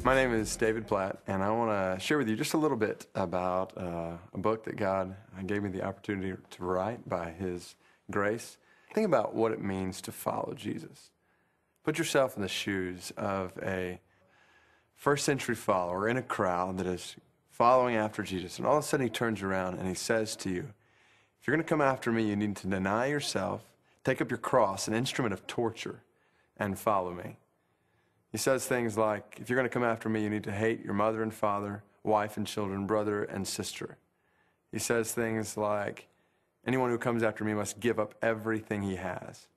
My name is David Platt, and I want to share with you just a little bit about a book that God gave me the opportunity to write by His grace. Think about what it means to follow Jesus. Put yourself in the shoes of a first century follower in a crowd that is following after Jesus, and all of a sudden He turns around and He says to you, if you're going to come after me, you need to deny yourself, take up your cross, an instrument of torture, and follow me. He says things like, if you're going to come after me, you need to hate your mother and father, wife and children, brother and sister. He says things like, anyone who comes after me must give up everything he has.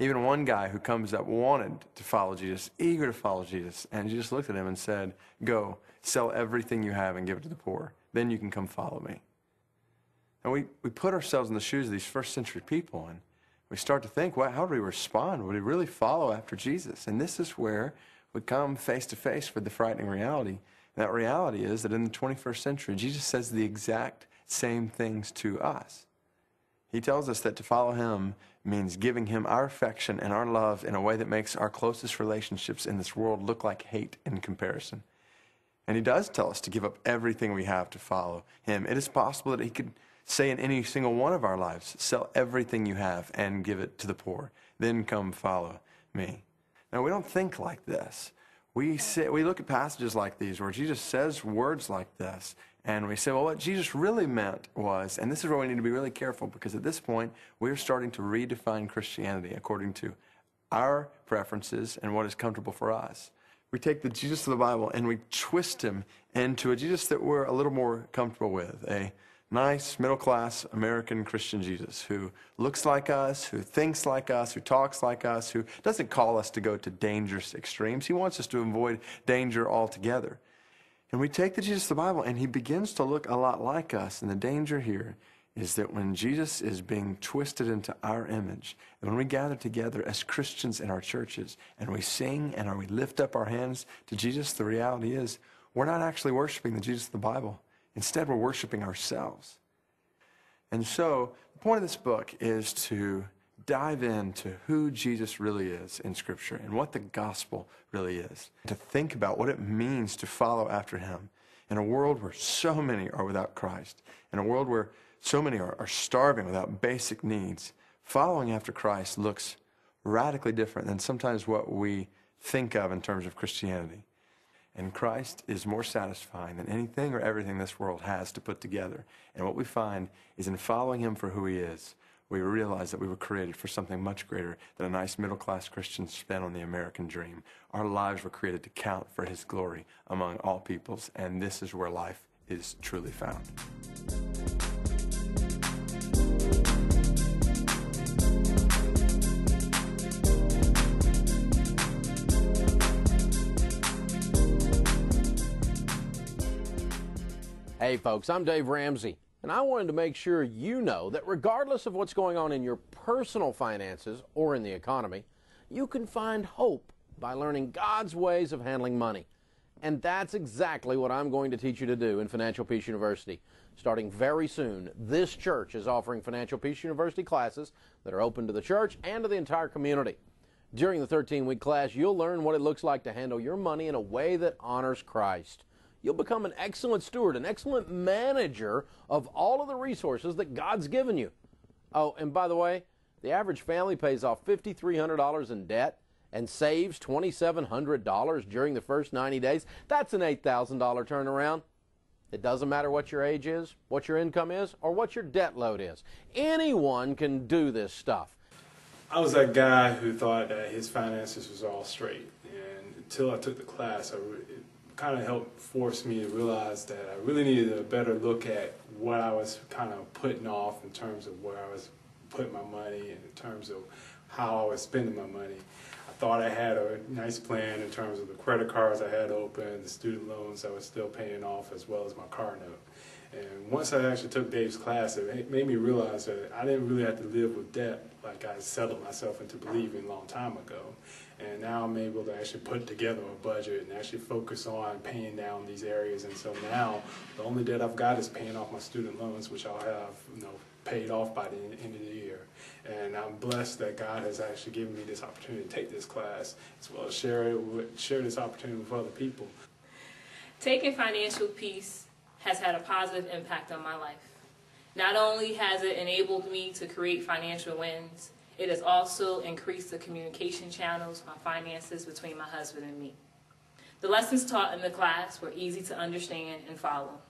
Even one guy who comes up wanted to follow Jesus, eager to follow Jesus, and Jesus looked at him and said, go, sell everything you have and give it to the poor. Then you can come follow me. And we put ourselves in the shoes of these first century people, and we start to think, well, how do we respond? Would we really follow after Jesus? And this is where we come face to face with the frightening reality. And that reality is that in the 21st century, Jesus says the exact same things to us. He tells us that to follow Him means giving Him our affection and our love in a way that makes our closest relationships in this world look like hate in comparison. And He does tell us to give up everything we have to follow Him. It is possible that He could say in any single one of our lives, sell everything you have and give it to the poor. Then come follow me. Now, we don't think like this. We look at passages like these where Jesus says words like this, and we say, well, what Jesus really meant was, and this is where we need to be really careful, because at this point, we're starting to redefine Christianity according to our preferences and what is comfortable for us. We take the Jesus of the Bible and we twist Him into a Jesus that we're a little more comfortable with, a nice, middle-class American Christian Jesus who looks like us, who thinks like us, who talks like us, who doesn't call us to go to dangerous extremes. He wants us to avoid danger altogether. And we take the Jesus of the Bible, and He begins to look a lot like us. And the danger here is that when Jesus is being twisted into our image, and when we gather together as Christians in our churches, and we sing and we lift up our hands to Jesus, the reality is we're not actually worshiping the Jesus of the Bible. Instead, we're worshiping ourselves. And so, the point of this book is to dive into who Jesus really is in Scripture and what the gospel really is. To think about what it means to follow after Him in a world where so many are without Christ, in a world where so many are starving without basic needs. Following after Christ looks radically different than sometimes what we think of in terms of Christianity. And Christ is more satisfying than anything or everything this world has to put together. And what we find is in following Him for who He is, we realize that we were created for something much greater than a nice middle-class Christian spin on the American dream. Our lives were created to count for His glory among all peoples, and this is where life is truly found. Hey folks, I'm Dave Ramsey, and I wanted to make sure you know that regardless of what's going on in your personal finances or in the economy, you can find hope by learning God's ways of handling money. And that's exactly what I'm going to teach you to do in Financial Peace University. Starting very soon, this church is offering Financial Peace University classes that are open to the church and to the entire community. During the 13-week class, you'll learn what it looks like to handle your money in a way that honors Christ. You'll become an excellent steward, an excellent manager of all of the resources that God's given you. Oh, and by the way, the average family pays off $5,300 in debt and saves $2,700 during the first 90 days. That's an $8,000 turnaround. It doesn't matter what your age is, what your income is, or what your debt load is. Anyone can do this stuff. I was that guy who thought that his finances was all straight. And until I took the class, it kind of helped force me to realize that I really needed a better look at what I was kind of putting off in terms of where I was putting my money and in terms of how I was spending my money. I thought I had a nice plan in terms of the credit cards I had open, the student loans I was still paying off, as well as my car note. And once I actually took Dave's class, it made me realize that I didn't really have to live with debt like I settled myself into believing a long time ago. And now I'm able to actually put together a budget and actually focus on paying down these areas. And so now the only debt I've got is paying off my student loans, which I'll have, paid off by the end of the year. And I'm blessed that God has actually given me this opportunity to take this class, as well as share this opportunity with other people. Taking Financial Peace has had a positive impact on my life. Not only has it enabled me to create financial wins, it has also increased the communication channels on finances between my husband and me. The lessons taught in the class were easy to understand and follow.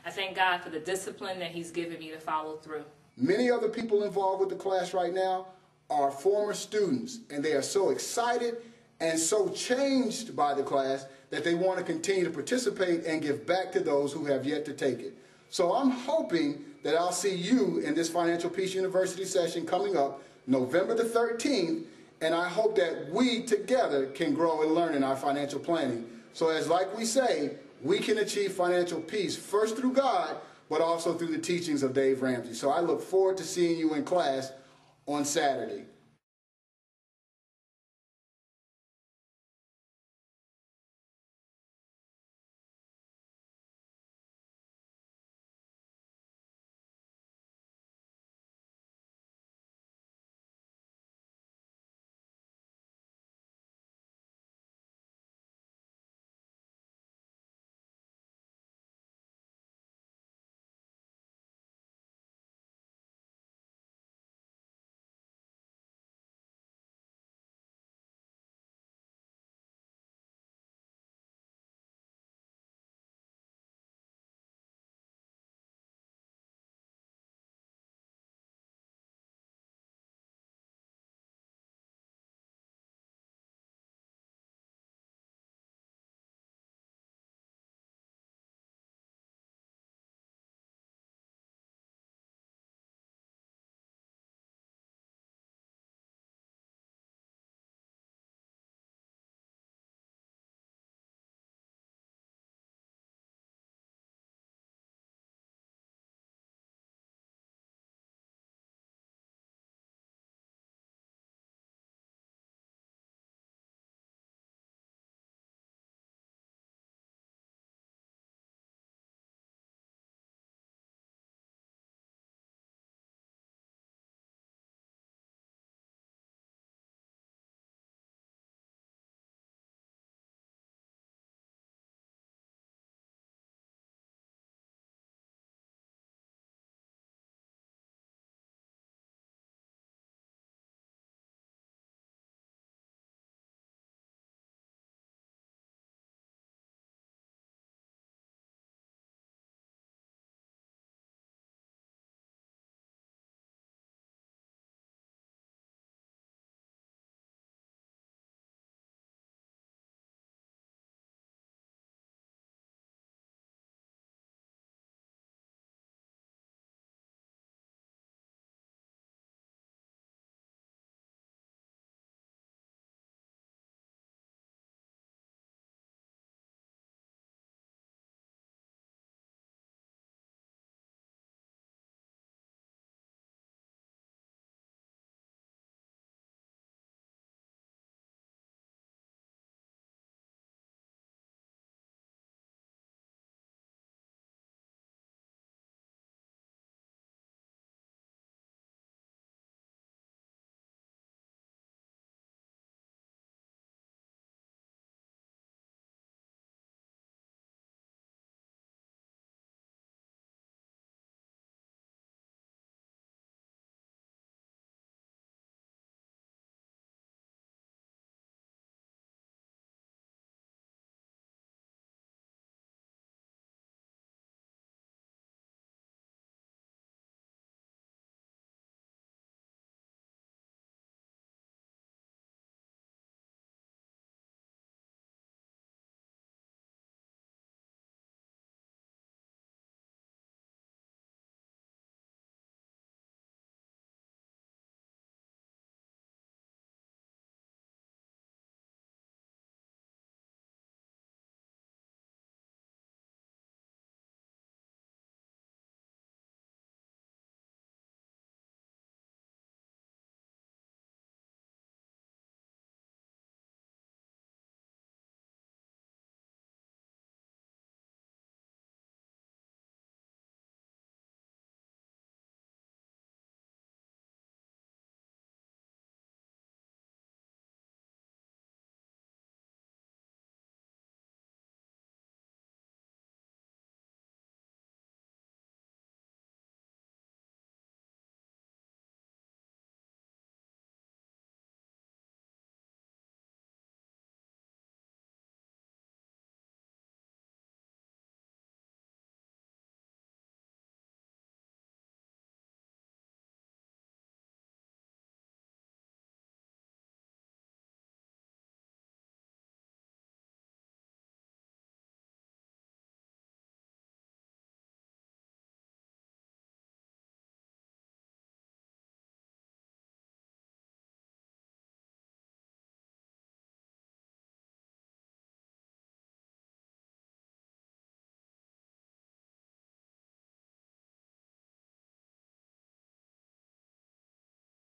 I thank God for the discipline that He's given me to follow through. Many other people involved with the class right now are former students, and they are so excited and so changed by the class that they want to continue to participate and give back to those who have yet to take it. So I'm hoping that I'll see you in this Financial Peace University session coming up November the 13th, and I hope that we together can grow and learn in our financial planning. So as like we say, we can achieve financial peace first through God, but also through the teachings of Dave Ramsey. So I look forward to seeing you in class on Saturday.